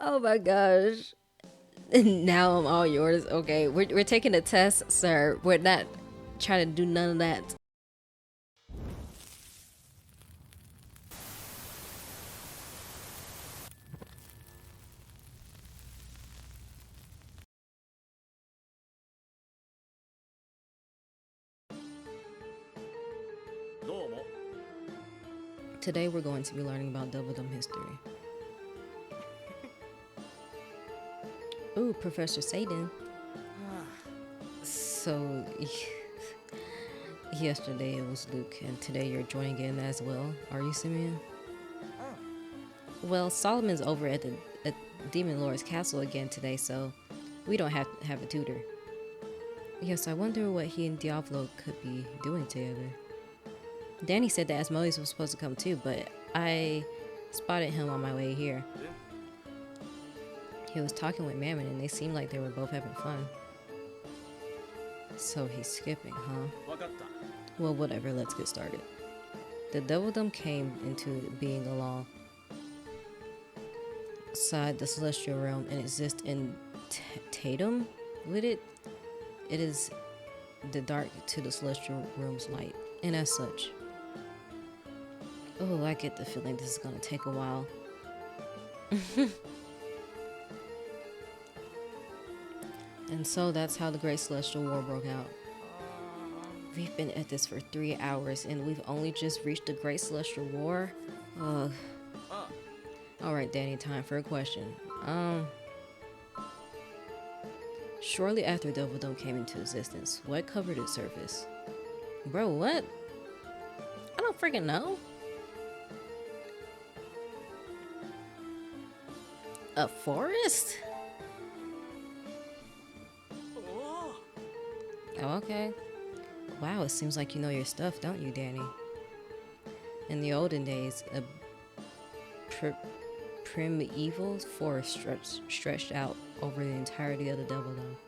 Oh my gosh. Now I'm all yours. Okay, we're taking a test, sir. We're not trying to do none of that. どうも。 Today we're going to be learning about Doubledom history. Ooh, Professor Satan. So, yesterday it was Luke, and today you're joining in as well. Are you, Simeon? Well, Solomon's over at Demon Lord's castle again today, so we don't have to have a tutor. Yes, I wonder what he and Diavolo could be doing together. Danny said that Asmodeus was supposed to come too, but I spotted him on my way here. He was talking with Mammon, and they seemed like they were both having fun. So he's skipping, huh? わかった。 Well, whatever, let's get started. The Doubledom came into being alongside the celestial realm and exists in Tatum with it. It is the dark to the celestial realm's light, and as such. Oh, I get the feeling this is gonna take a while. And so that's how the Great Celestial War broke out. We've been at this for 3 hours and we've only just reached the Great Celestial War. Ugh. Alright, Danny, time for a question. Shortly after Doubledom came into existence, what covered its surface? Bro, what? I don't freaking know. A forest? Oh, okay. Wow, it seems like you know your stuff, don't you, Danny? In the olden days, a primeval forest stretched out over the entirety of the Doubledom.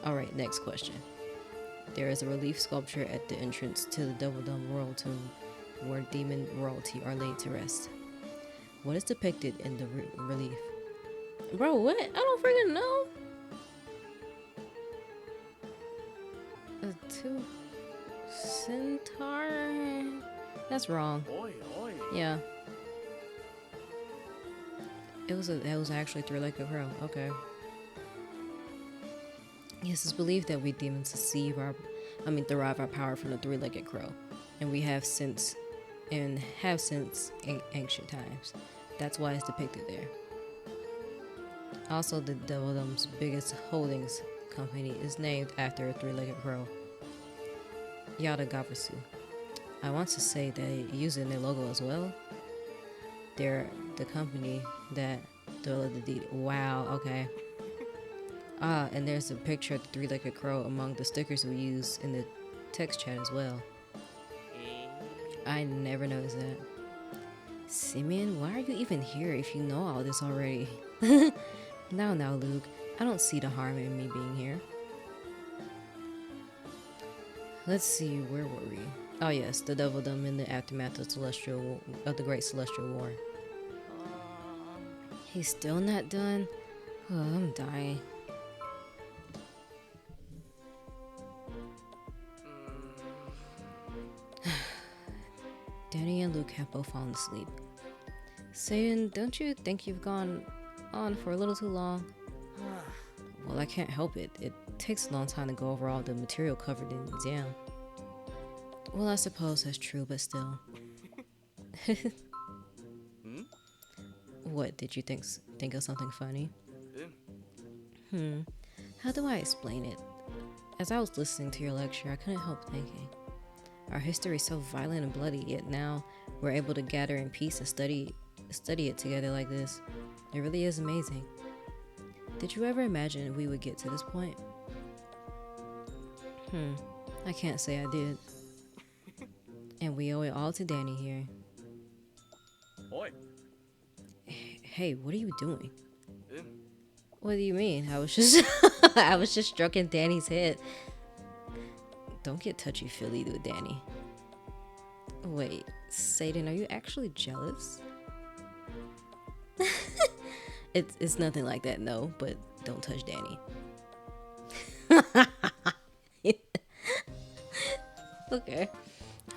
Alright, next question. There is a relief sculpture at the entrance to the Doubledom royal tomb where demon royalty are laid to rest. What is depicted in the relief? Bro, what? I don't freaking know. A two centaur? That's wrong. おいおい。 Yeah. It was actually a three-legged crow. Okay. Yes, it's believed that we demons derive our power from the three-legged crow, and we have since in ancient times. That's why it's depicted there. Also, the Doubledom's biggest holdings company is named after a three-legged crow, Yadagawasu. I want to say they use it in their logo as well. They're the company that the deed. Wow, okay. And there's a picture of the three-legged crow among the stickers we use in the text chat as well. I never noticed that. Simeon, why are you even here if you know all this already? Now, Luke. I don't see the harm in me being here. Let's see, where were we? Oh yes, the Doubledom in the aftermath of the Great Celestial War. He's still not done? Oh, I'm dying. Danny and Luke have both fallen asleep. Satan, don't you think you've gone on for a little too long? Well, I can't help it. It takes a long time to go over all the material covered in the exam. Well, I suppose that's true, but still. What, did you think of something funny? How do I explain it? As I was listening to your lecture, I couldn't help thinking. Our history is so violent and bloody, yet now we're able to gather in peace and study it together like this. It really is amazing. Did you ever imagine we would get to this point? I can't say I did. And we owe it all to Danny here. おい。 Hey, what are you doing? え What do you mean? I was just I was just stroking Danny's head. Don't get touchy-feely with Danny. Wait, Satan, are you actually jealous? It's nothing like that, no. But don't touch Danny. Okay.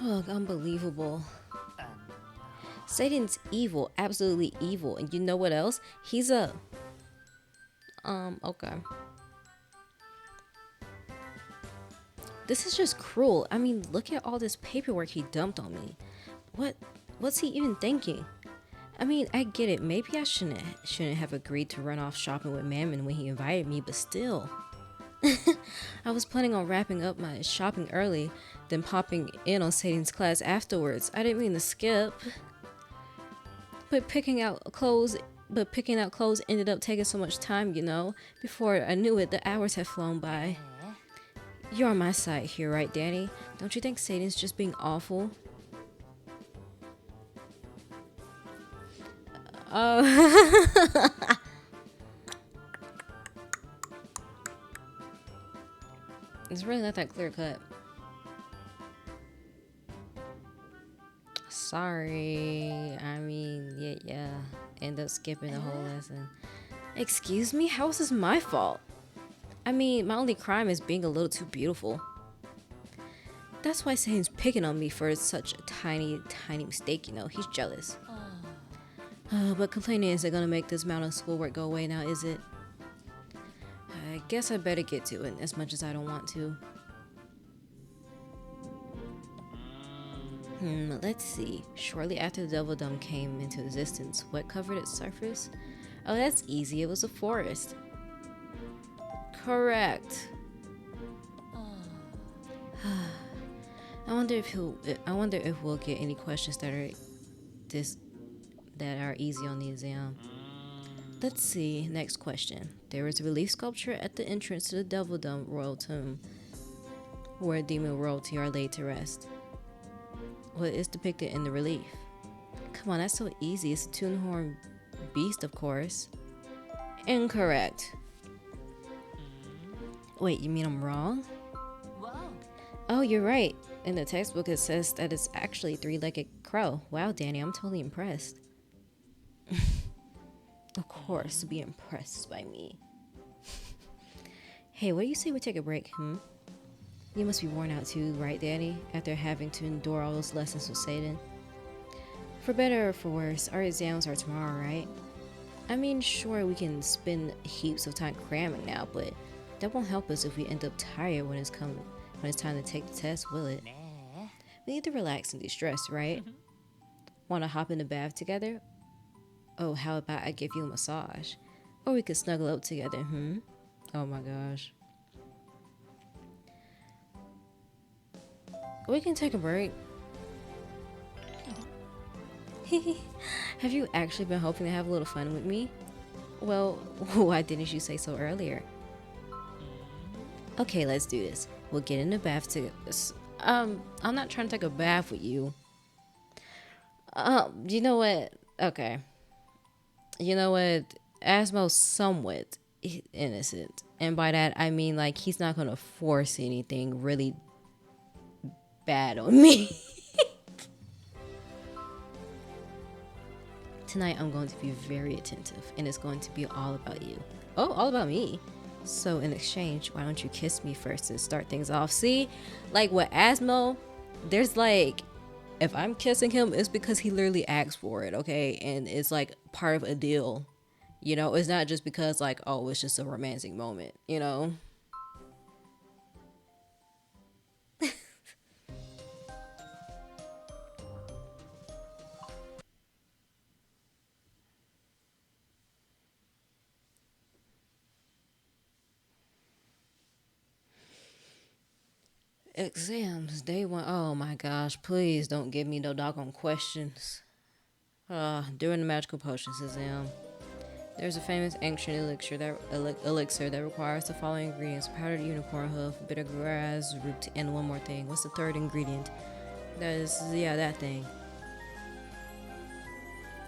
Oh, unbelievable. Satan's evil, absolutely evil. And you know what else? He's a okay. This is just cruel. I mean, look at all this paperwork he dumped on me. What what's he even thinking? I mean, I get it. Maybe I shouldn't have agreed to run off shopping with Mammon when he invited me, but still. I was planning on wrapping up my shopping early, then popping in on Satan's class afterwards. I didn't mean to skip. But picking out clothes ended up taking so much time, you know. Before I knew it, the hours had flown by. You're on my side here, right, Danny? Don't you think Satan's just being awful? It's really not that clear cut. Sorry. I mean, yeah. End up skipping the whole lesson. Excuse me? How is this my fault? I mean, my only crime is being a little too beautiful. That's why Satan's picking on me for such a tiny mistake, you know. He's jealous. But complaining isn't gonna make this amount of schoolwork go away now, is it? I guess I better get to it, as much as I don't want to. Let's see. Shortly after the Devil Dome came into existence, what covered its surface? Oh, that's easy. It was a forest. Correct. I wonder if we'll get any questions that are easy on the exam. Let's see. Next question. There is a relief sculpture at the entrance to the Devil Dome Royal Tomb, where demon royalty are laid to rest. What is depicted in the relief? Come on, that's so easy. It's a two-horned beast, of course. Incorrect. Wait, you mean I'm wrong? Oh, you're right. In the textbook, it says that it's actually a three-legged crow. Wow, Danny, I'm totally impressed. Of course, be impressed by me. Hey, what do you say we take a break, You must be worn out too, right, Danny? After having to endure all those lessons with Satan. For better or for worse, our exams are tomorrow, right? I mean, sure, we can spend heaps of time cramming now, but that won't help us if we end up tired when it's time to take the test, will it? We need to relax and de-stress, right? Want to hop in the bath together? Oh, how about I give you a massage? Or we could snuggle up together, Oh my gosh. We can take a break. Have you actually been hoping to have a little fun with me? Well, why didn't you say so earlier? Okay, let's do this. We'll get in the bath together. I'm not trying to take a bath with you. You know what? Okay. You know what? Asmo's somewhat innocent. And by that, I mean, like, he's not gonna force anything really bad on me. Tonight, I'm going to be very attentive, and it's going to be all about you. Oh, all about me. So in exchange, why don't you kiss me first and start things off? See, like with Asmo, there's like, if I'm kissing him, it's because he literally asked for it, okay? And it's like part of a deal. You know, it's not just because like, oh, it's just a romantic moment, you know? Exams, day one. Oh my gosh, please don't give me no doggone questions. During the magical potions exam, there's a famous ancient elixir that requires the following ingredients: powdered unicorn hoof, bitter grass root, and one more thing. What's the third ingredient? That thing.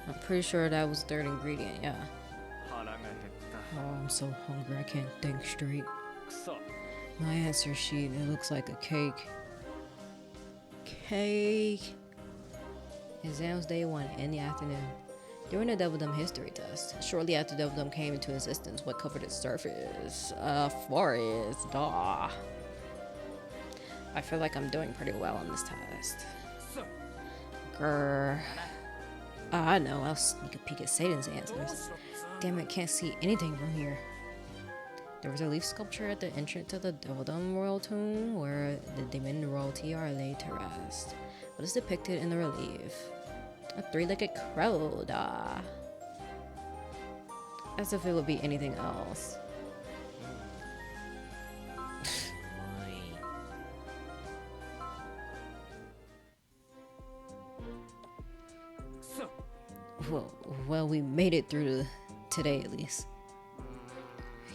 I'm pretty sure that was the third ingredient, yeah. Oh, I'm so hungry, I can't think straight. My answer sheet, it looks like a cake. Cake. Exams day one in the afternoon. During the Devildom history test, shortly after Devildom came into existence, what covered its surface? Forest. Duh. I feel like I'm doing pretty well on this test. Grr. I know, I'll sneak a peek at Satan's answers. Damn it, can't see anything from here. There was a leaf sculpture at the entrance to the Devildom royal tomb where the demon royalty are laid to rest. What is depicted in the relief? A three-legged crow, duh. As if it would be anything else. Well, we made it through today at least.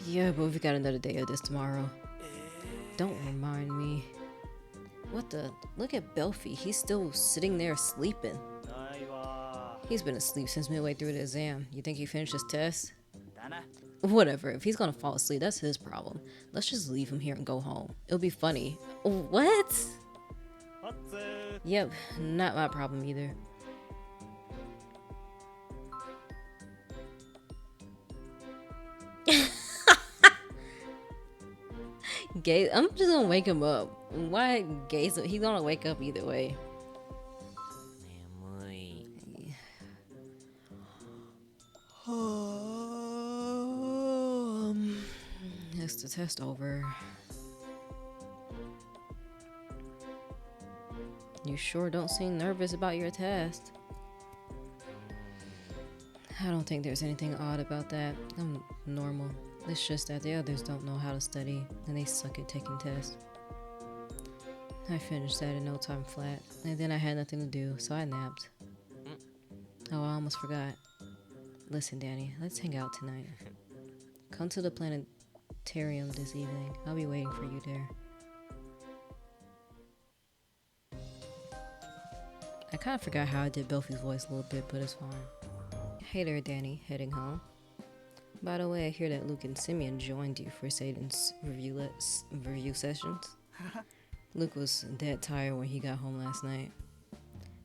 Yeah, but we got another day of this tomorrow. Don't remind me. What the? Look at Belfie. He's still sitting there sleeping. He's been asleep since midway through the exam. You think he finished his test? Whatever. If he's gonna fall asleep, that's his problem. Let's just leave him here and go home. It'll be funny. What? Yep, not my problem either. Gaze. I'm just gonna wake him up. Why gaze? He's gonna wake up either way. Is the test over? You sure don't seem nervous about your test. I don't think there's anything odd about that. I'm normal. It's just that the others don't know how to study and they suck at taking tests. I finished that in no time flat, and then I had nothing to do, so I napped. Oh, I almost forgot. Listen, Danny, let's hang out tonight. Come to the planetarium this evening. I'll be waiting for you there. I kind of forgot how I did Belfie's voice a little bit, but it's fine. Hey there, Danny. Heading home? By the way, I hear that Luke and Simeon joined you for Satan's review sessions. Luke was dead tired when he got home last night.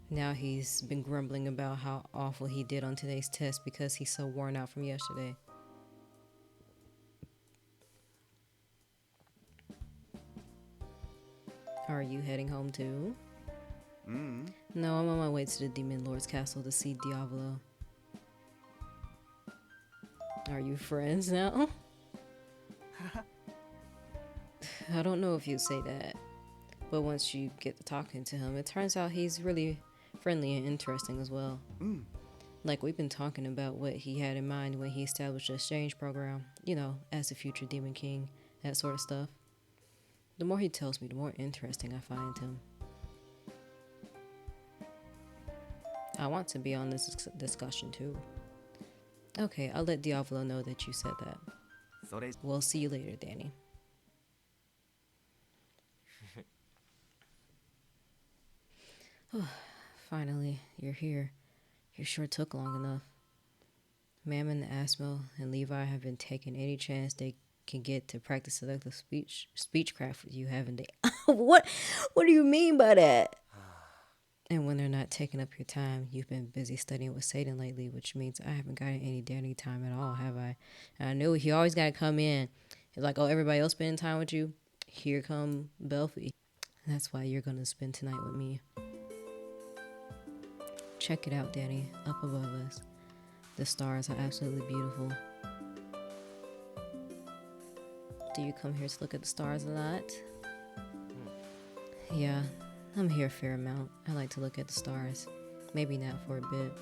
Now he's been grumbling about how awful he did on today's test because he's so worn out from yesterday. Are you heading home too? No, I'm on my way to the Demon Lord's castle to see Diavolo. Are you friends now? I don't know if you'd say that, but once you get to talking to him, it turns out he's really friendly and interesting as well. Like, we've been talking about what he had in mind when he established the exchange program, you know, as a future Demon King, that sort of stuff. The more he tells me, the more interesting I find him. I want to be on this discussion too. Okay, I'll let Diavolo know that you said that. We'll see you later, Danny. Finally, you're here. You sure took long enough. Mammon, Asmo, and Levi have been taking any chance they can get to practice selective speechcraft with you, haven't they? What do you mean by that? And when they're not taking up your time, you've been busy studying with Satan lately, which means I haven't gotten any Danny time at all, have I? And I knew he always got to come in. He's like, oh, everybody else spending time with you? Here come Belfie. That's why you're going to spend tonight with me. Check it out, Danny, up above us. The stars are absolutely beautiful. Do you come here to look at the stars a lot? Yeah. I'm here a fair amount. I like to look at the stars. Maybe not for a bit.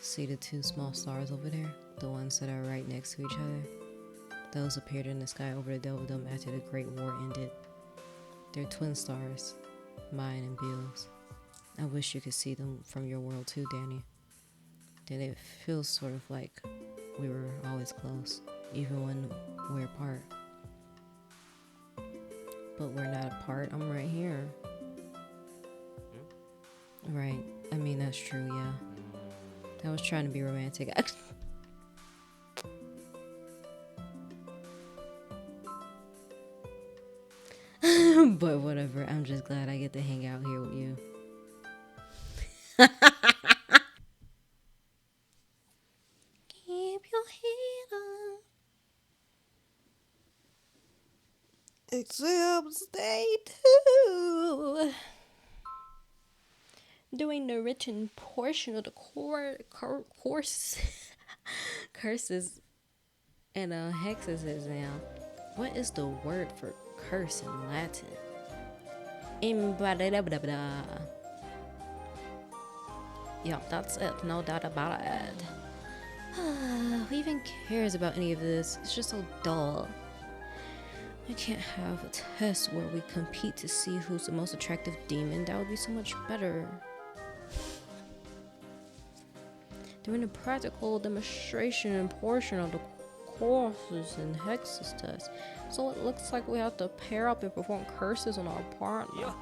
See the two small stars over there? The ones that are right next to each other? Those appeared in the sky over the Devildom after the Great War ended. They're twin stars, mine and Bill's. I wish you could see them from your world too, Danny. Then it feels sort of like we were always close, even when we're apart. But we're not apart. I'm right here. Right. I mean, that's true, yeah. I was trying to be romantic. But whatever. I'm just glad I get to hang out here with you. Exams day 2. Doing the written portion of the course curses and hexes exam. What is the word for curse in Latin? Yep, that's it. No doubt about it. Who even cares about any of this? It's just so dull. I can't have a test where we compete to see who's the most attractive demon. That would be so much better. During the practical demonstration and portion of the courses and hexes test, so it looks like we have to pair up and perform curses on our partner. Yeah.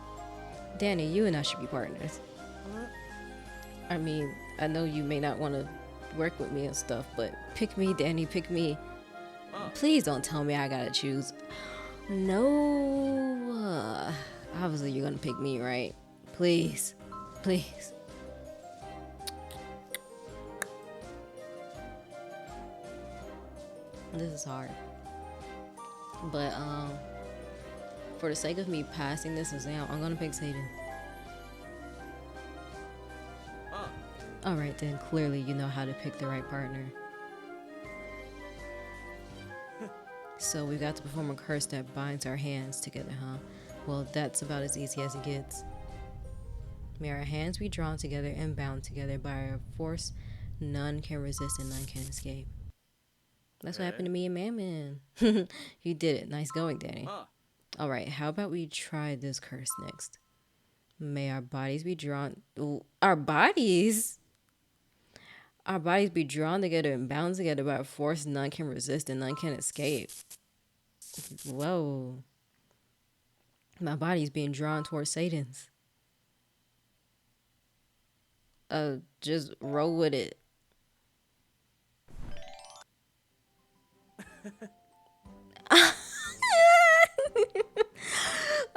Danny, you and I should be partners. I mean, I know you may not want to work with me and stuff, but pick me, Danny, pick me. Please don't tell me I gotta choose. No. Obviously, you're gonna pick me, right? Please. Please. This is hard. But, for the sake of me passing this exam, I'm gonna pick Satan. Alright then, clearly you know how to pick the right partner. So we got to perform a curse that binds our hands together, huh? Well, that's about as easy as it gets. May our hands be drawn together and bound together by a force none can resist and none can escape. That's what happened to me and Mammon. You did it. Nice going, Danny. Alright, how about we try this curse next? May our bodies be drawn... Ooh, our bodies? Our bodies be drawn together and bound together by a force none can resist and none can escape. Whoa. My body's being drawn towards Satan's. Just roll with it.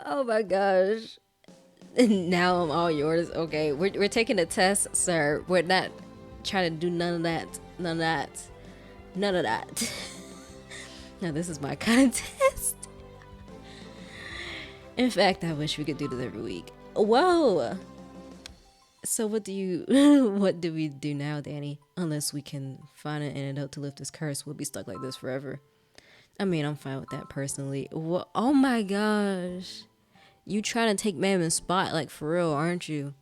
Oh my gosh. Now I'm all yours. Okay, we're taking a test, sir. We're not trying to do none of that. None of that. None of that. Now this is my kind of test. In fact, I wish we could do this every week. Whoa. So what do we do now, Danny? Unless we can find an antidote to lift this curse, we'll be stuck like this forever. I mean, I'm fine with that personally. Oh my gosh. You trying to take Mammon's spot, like for real, aren't you?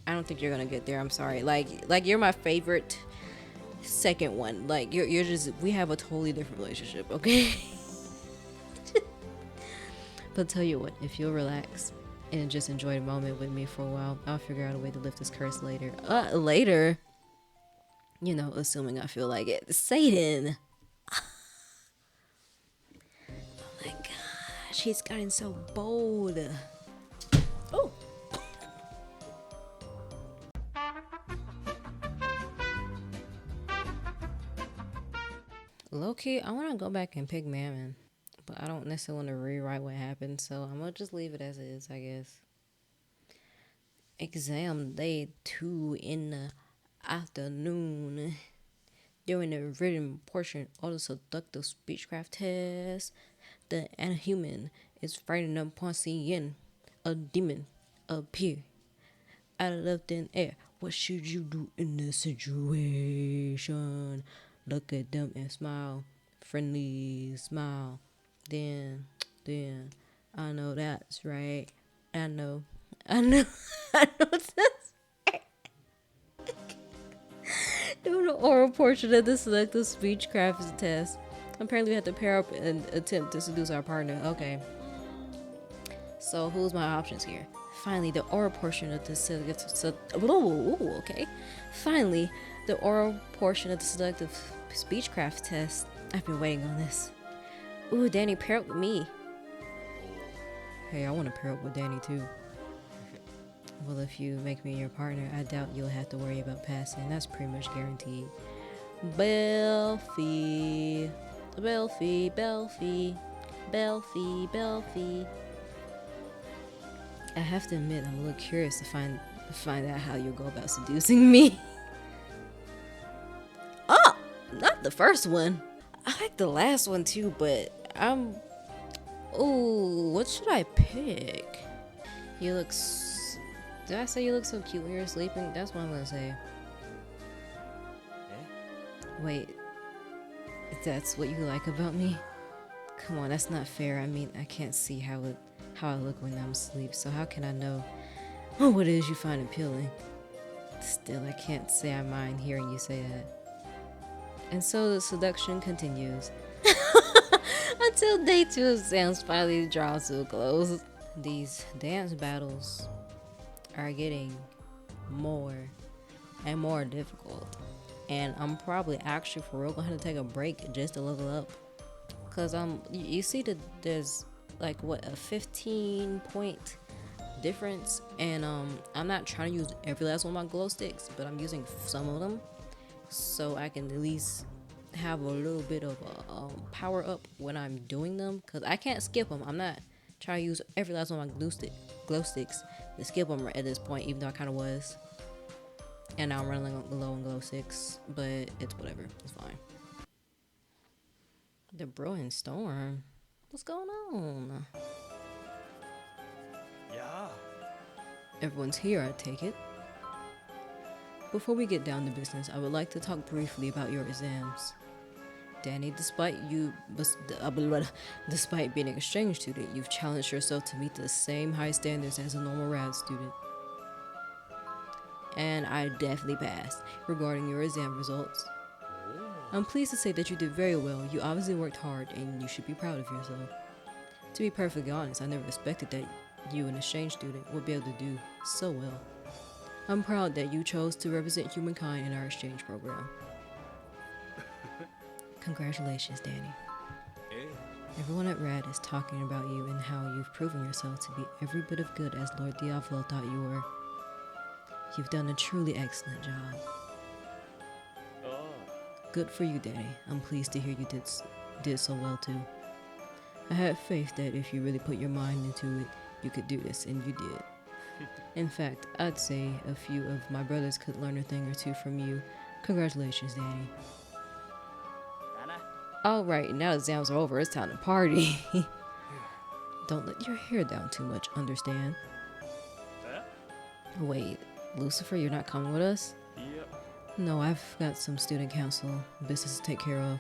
I don't think you're gonna get there. I'm sorry. Like you're my favorite second one. Like you're just, we have a totally different relationship, okay? But tell you what, if you'll relax and just enjoy the moment with me for a while, I'll figure out a way to lift this curse later. Later? You know, assuming I feel like it. Satan! Oh my gosh, he's gotten so bold. Oh! Low-key, I want to go back and pick Mammon. But I don't necessarily want to rewrite what happened, so I'm going to just leave it as it is, I guess. Exam day 2 in the afternoon. During the written portion of the seductive speechcraft test, the inhuman is frightened upon seeing a demon appear out of thin air. What should you do in this situation? Look at them and smile. Friendly smile. Then, I know that's right. I know that's right. Doing the oral portion of the selective speechcraft test. Apparently we have to pair up and attempt to seduce our partner. Okay. So who's my options here? Finally, the oral portion of the selective... okay. Finally, the oral portion of the selective speechcraft test. I've been waiting on this. Ooh, Danny, pair up with me. Hey, I want to pair up with Danny too. Well, if you make me your partner, I doubt you'll have to worry about passing. That's pretty much guaranteed. Belfie. I have to admit, I'm a little curious to find out how you'll go about seducing me. Oh, not the first one. I like the last one too, but Ooh, what should I pick? You look. Did I say you look so cute when you're sleeping? That's what I'm gonna say. Wait, that's what you like about me? Come on, that's not fair. I mean, I can't see how I look when I'm asleep. So how can I know what it is you find appealing? Still, I can't say I mind hearing you say that. And so the seduction continues until day 2 exams finally draws to a close. These dance battles are getting more and more difficult. And I'm probably actually for real gonna have to take a break just to level up. Cause you see that there's like what a 15-point difference, and I'm not trying to use every last one of my glow sticks, but I'm using some of them so I can at least have a little bit of a power up when I'm doing them. Cause I can't skip them. I'm not trying to use every last one of my glow sticks to skip them at this point, even though I kind of was. And now I'm running low on glow sticks, but it's whatever. It's fine. The brewing storm. What's going on? Yeah. Everyone's here, I take it. Before we get down to business, I would like to talk briefly about your exams. Danny, despite being an exchange student, you've challenged yourself to meet the same high standards as a normal RAD student. And I definitely passed. Regarding your exam results, I'm pleased to say that you did very well. You obviously worked hard and you should be proud of yourself. To be perfectly honest, I never expected that you, an exchange student, would be able to do so well. I'm proud that you chose to represent humankind in our exchange program. Congratulations, Danny. Everyone at RAD is talking about you and how you've proven yourself to be every bit of good as Lord Diavolo thought you were. You've done a truly excellent job. Good for you, Danny. I'm pleased to hear you did so well too. I had faith that if you really put your mind into it, you could do this, and you did. In fact, I'd say a few of my brothers could learn a thing or two from you. Congratulations, Danny. Alright, now exams are over, it's time to party. Don't let your hair down too much, understand? Wait, Lucifer, you're not coming with us? Yep. No, I've got some student council business to take care of.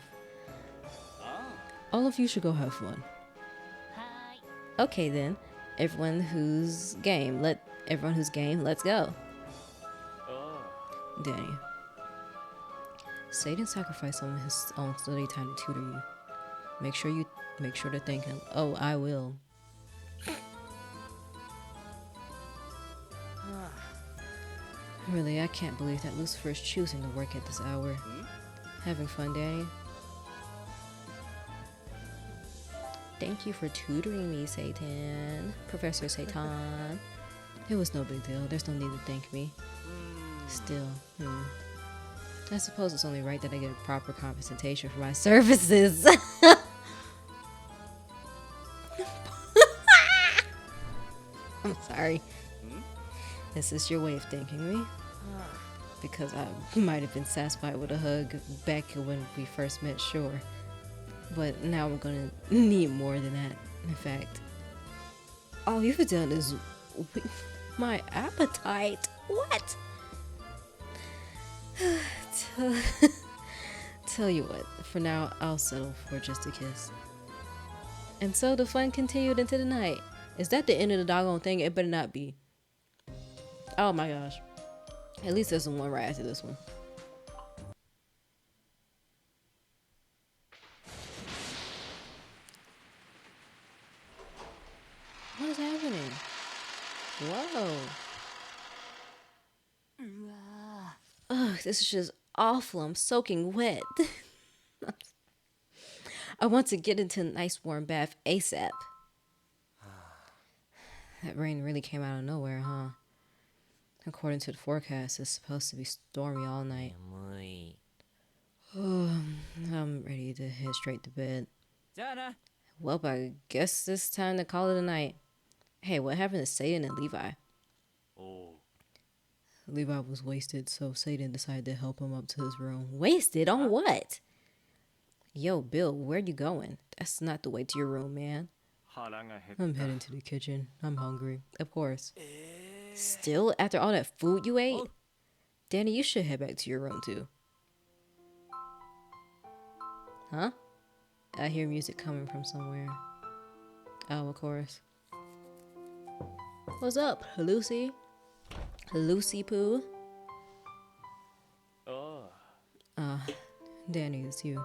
All of you should go have fun. Okay then, everyone who's game, let's go. Danny. Satan sacrificed some of his own study time to tutor you. Make sure to thank him. Oh, I will. Really, I can't believe that Lucifer is choosing to work at this hour. Having fun, Danny? Thank you for tutoring me, Satan. Professor Satan. It was no big deal. There's no need to thank me. Still, I suppose it's only right that I get proper compensation for my services. I'm sorry. Is this your way of thanking me? Because I might have been satisfied with a hug back when we first met, sure. But now I'm gonna need more than that. In fact, all you've done is my appetite. What? Tell you what, for now, I'll settle for just a kiss. And so the fun continued into the night. Is that the end of the doggone thing? It better not be. Oh my gosh. At least there's one right after this one. What is happening? Whoa. Ugh, this is just awful. I'm soaking wet. I want to get into a nice warm bath ASAP. That rain really came out of nowhere, huh? According to the forecast, it's supposed to be stormy all night. I'm ready to head straight to bed. Well, I guess it's time to call it a night. Hey, what happened to Satan and Levi? Levi was wasted, so Satan decided to help him up to his room. Wasted? On what? Yo, Bill, where you going? That's not the way to your room, man. I'm heading to the kitchen. I'm hungry. Of course. Still, after all that food you ate? Danny, you should head back to your room too. Huh? I hear music coming from somewhere. Oh, of course. What's up, Lucy? Lucy Poo? Danny, it's you.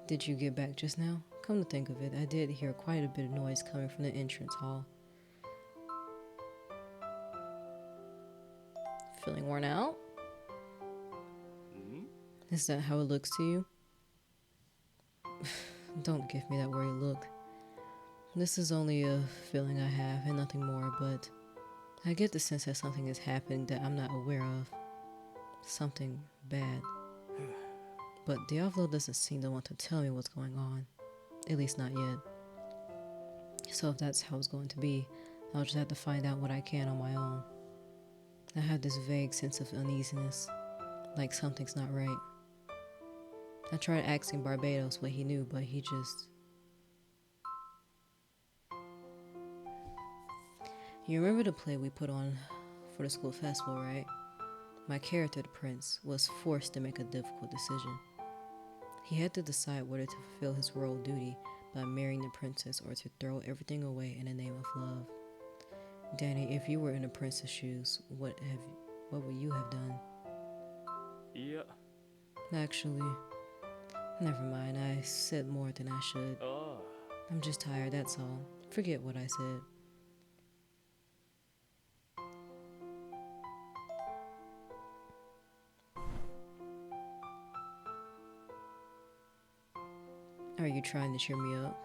Did you get back just now? Come to think of it, I did hear quite a bit of noise coming from the entrance hall. Feeling worn out? Is that how it looks to you? Don't give me that worried look. This is only a feeling I have and nothing more, but I get the sense that something is happening that I'm not aware of. Something bad. But Diavolo doesn't seem to want to tell me what's going on. At least not yet. So if that's how it's going to be, I'll just have to find out what I can on my own. I have this vague sense of uneasiness, like something's not right. I tried asking Barbados what he knew, but he just... You remember the play we put on for the school festival, right? My character, the prince, was forced to make a difficult decision. He had to decide whether to fulfill his royal duty by marrying the princess or to throw everything away in the name of love. Danny, if you were in the prince's shoes, what would you have done? Yeah. Actually, never mind. I said more than I should. I'm just tired, that's all. Forget what I said. Are you trying to cheer me up?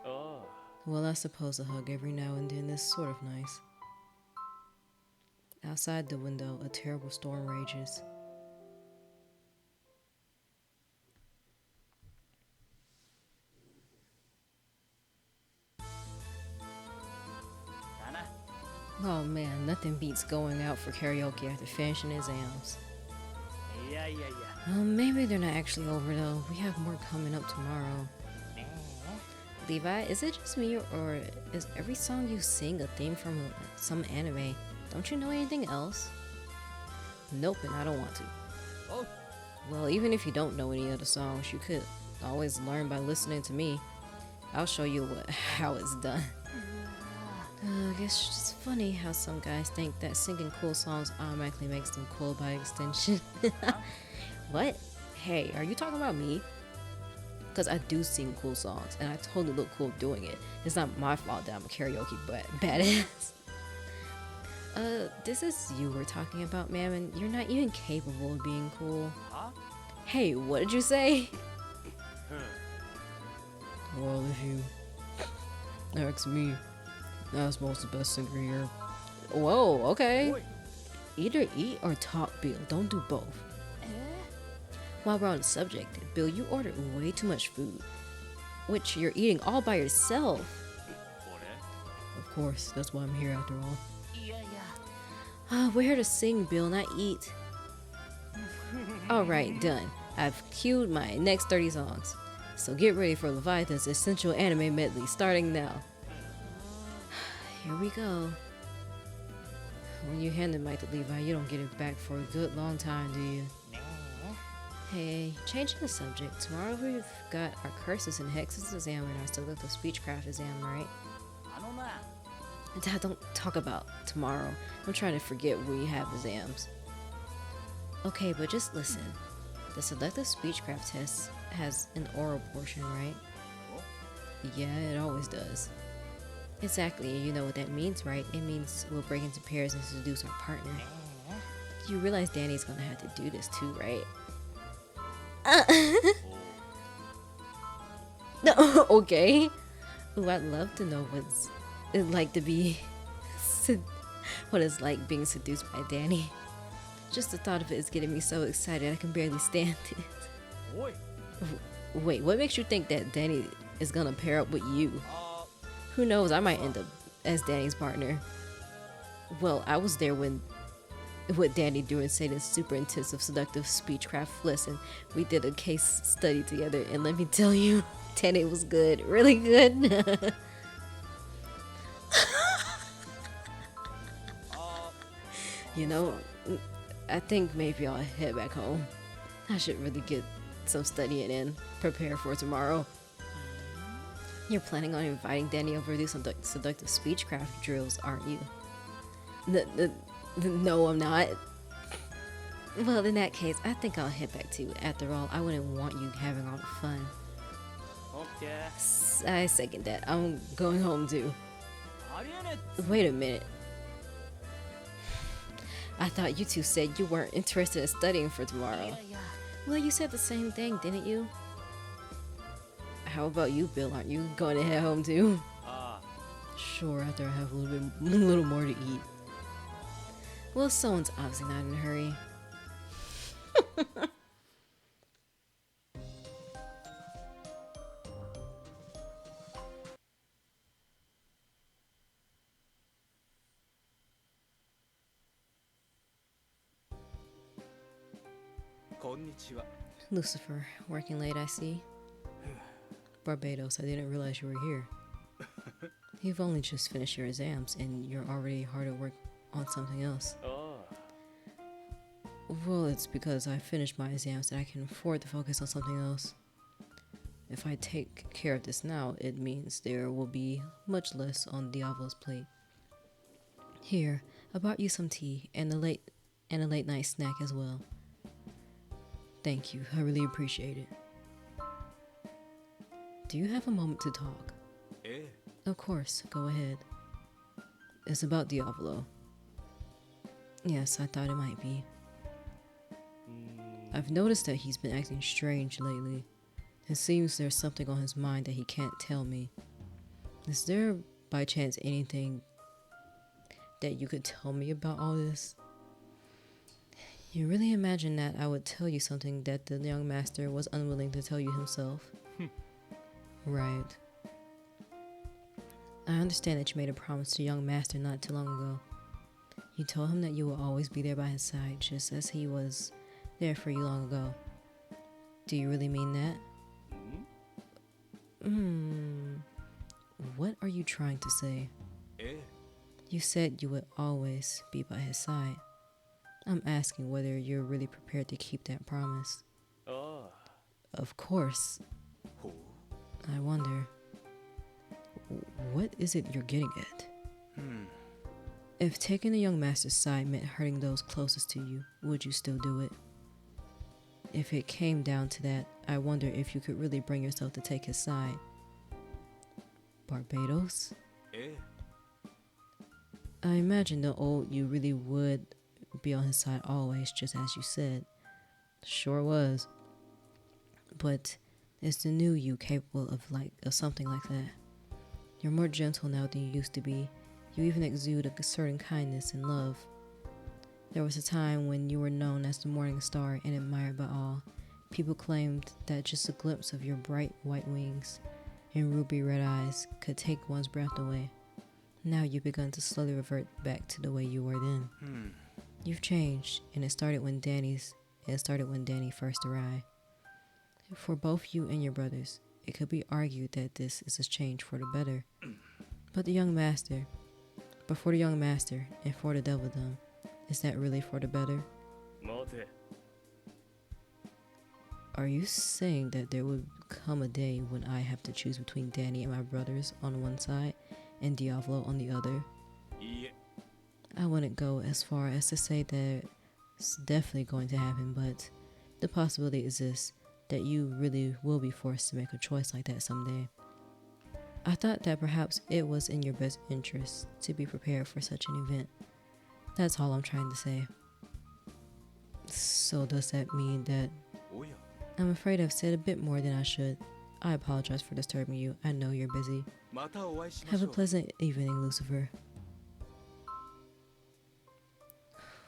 Well, I suppose a hug every now and then is sort of nice. Outside the window, a terrible storm rages. Oh man, nothing beats going out for karaoke after finishing exams. Yeah. Maybe they're not actually over though. We have more coming up tomorrow. Levi, is it just me or is every song you sing a theme from some anime? Don't you know anything else? Nope, and I don't want to. Well, even if you don't know any other songs, you could always learn by listening to me. I'll show you how it's done. I guess it's just funny how some guys think that singing cool songs automatically makes them cool by extension. What? Hey, are you talking about me? Because I do sing cool songs, and I totally look cool doing it. It's not my fault that I'm a karaoke badass. This is you we're talking about, ma'am, and you're not even capable of being cool. Hey, what did you say? Well, if you ask me, Asmo's the best singer here. Whoa, okay. Either eat or talk, Bill. Don't do both. While we're on the subject, Bill, you ordered way too much food, which you're eating all by yourself. Of course, that's why I'm here after all. We're here to sing, Bill, not eat. Alright, done. I've queued my next 30 songs. So get ready for Leviathan's Essential Anime Medley, starting now. Here we go. When you hand the mic to Levi, you don't get it back for a good long time, do you? Hey, changing the subject. Tomorrow we've got our curses and hexes exam and our selective speechcraft exam, right? Dad, don't talk about tomorrow. I'm trying to forget we have exams. Okay, but just listen. The selective speechcraft test has an oral portion, right? Yeah, it always does. Exactly, and you know what that means, right? It means we'll break into pairs and seduce our partner. You realize Danny's gonna have to do this too, right? No, okay. Ooh, I'd love to know what's it like to be what it's like being seduced by Danny. Just the thought of it is getting me so excited I can barely stand it. Wait, what makes you think that Danny is gonna pair up with you? Who knows, I might end up as Danny's partner. Well, I was there with Danny during Satan's super intensive seductive speechcraft lesson. We did a case study together, and let me tell you, Danny was good, really good. You know, I think maybe I'll head back home. I should really get some studying in, prepare for tomorrow. You're planning on inviting Danny over to do some seductive speechcraft drills, aren't you? No, I'm not. Well, in that case, I think I'll head back too. After all, I wouldn't want you having all the fun. Okay. I second that. I'm going home too. Wait a minute. I thought you two said you weren't interested in studying for tomorrow. Well, you said the same thing, didn't you? How about you, Bill? Aren't you going to head home too? Sure, after I have a little more to eat. Well, someone's obviously not in a hurry. こんにちは。 Lucifer, working late, I see. Barbados, I didn't realize you were here. You've only just finished your exams and you're already hard at work on something else. Well, it's because I finished my exams that I can afford to focus on something else. If I take care of this now, it means there will be much less on Diavolo's plate. Here, I brought you some tea and a late night snack as well. Thank you, I really appreciate it. Do you have a moment to talk? Of course, go ahead. It's about Diavolo. Yes, I thought it might be. I've noticed that he's been acting strange lately. It seems there's something on his mind that he can't tell me. Is there, by chance, anything that you could tell me about all this? You really imagine that I would tell you something that the young master was unwilling to tell you himself? Right. I understand that you made a promise to the young master not too long ago. You told him that you will always be there by his side, just as he was there for you long ago. Do you really mean that? What are you trying to say? You said you would always be by his side. I'm asking whether you're really prepared to keep that promise. Of course. I wonder, what is it you're getting at? If taking the young master's side meant hurting those closest to you, would you still do it? If it came down to that, I wonder if you could really bring yourself to take his side. Barbados? I imagine the old you really would be on his side always, just as you said. Sure was. But is the new you capable of something like that? You're more gentle now than you used to be. You even exude a certain kindness and love. There was a time when you were known as the morning star and admired by all. People claimed that just a glimpse of your bright white wings and ruby red eyes could take one's breath away. Now you've begun to slowly revert back to the way you were then. You've changed, and it started when Danny first arrived. For both you and your brothers, it could be argued that this is a change for the better. But for the young master, and for the devildom, is that really for the better? Are you saying that there would come a day when I have to choose between Danny and my brothers on one side and Diavolo on the other? I wouldn't go as far as to say that it's definitely going to happen, but the possibility exists that you really will be forced to make a choice like that someday. I thought that perhaps it was in your best interest to be prepared for such an event. That's all I'm trying to say. So does that mean that... I'm afraid I've said a bit more than I should. I apologize for disturbing you. I know you're busy. Have a pleasant evening, Lucifer.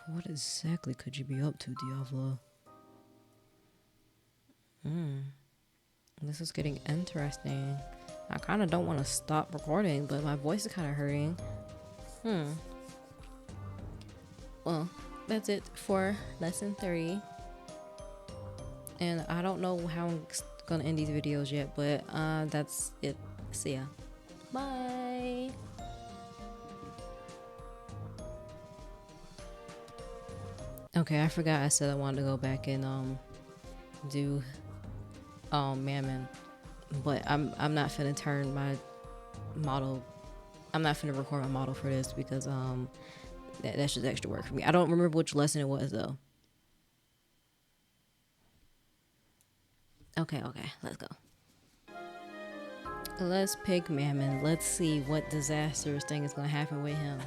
What exactly could you be up to, Diavolo? This is getting interesting. I kind of don't want to stop recording, but my voice is kind of hurting. Well, that's it for lesson 3. And I don't know how I'm gonna end these videos yet, but that's it. See ya. Bye. Okay, I forgot I said I wanted to go back and do Mammon, but I'm not finna turn my model. I'm not finna record my model for this because that's just extra work for me. I don't remember which lesson it was though. Okay, let's go. Let's pick Mammon. Let's see what disastrous thing is gonna happen with him.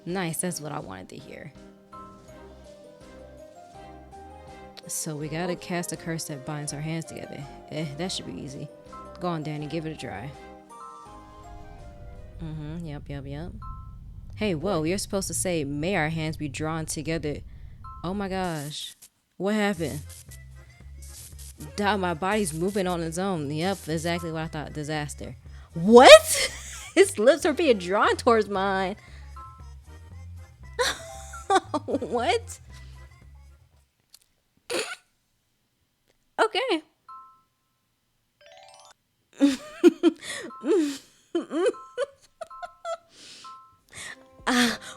Nice, that's what I wanted to hear. So we gotta cast a curse that binds our hands together. That should be easy. Go on, Danny, give it a try. Yep. Hey, whoa, you're supposed to say, may our hands be drawn together. Oh my gosh. What happened? My body's moving on its own. Yep, exactly what I thought. Disaster. What? His lips are being drawn towards mine. What? Okay.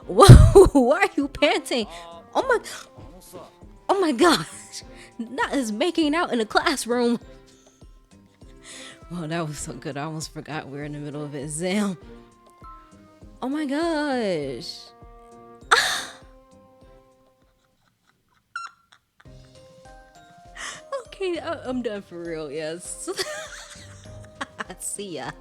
Whoa, why are you panting? Oh my, あのさ oh my gosh. That is making out in a classroom. Oh, that was so good. I almost forgot we were in the middle of an exam. Oh my gosh. Okay, I'm done for real, yes. See ya.